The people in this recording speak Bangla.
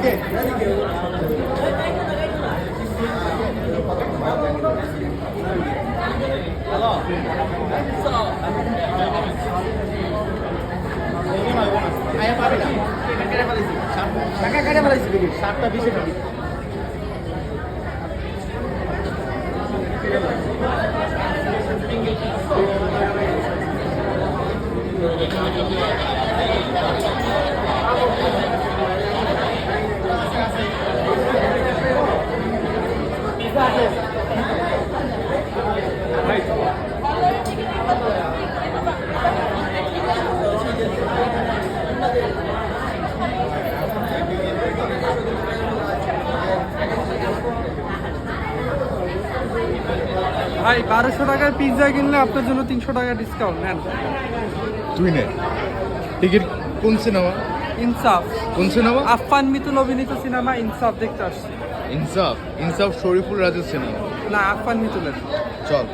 ভাই 1200 টাকার পিৎজা কিনলে আপনার জন্য 300 টাকা ডিসকাউন্ট নেন। তুই নে। টিকিট কোন সিনেমা? ইনসাফ। কোন সিনেমা? আফফান মিতুল অভিনীত সিনেমা ইনসাফ দেখতে আসছি। ইনসাফ। ইনসাফ শরীফুল রাজের সিনেমা। না, আফফান মিতুলের। চল।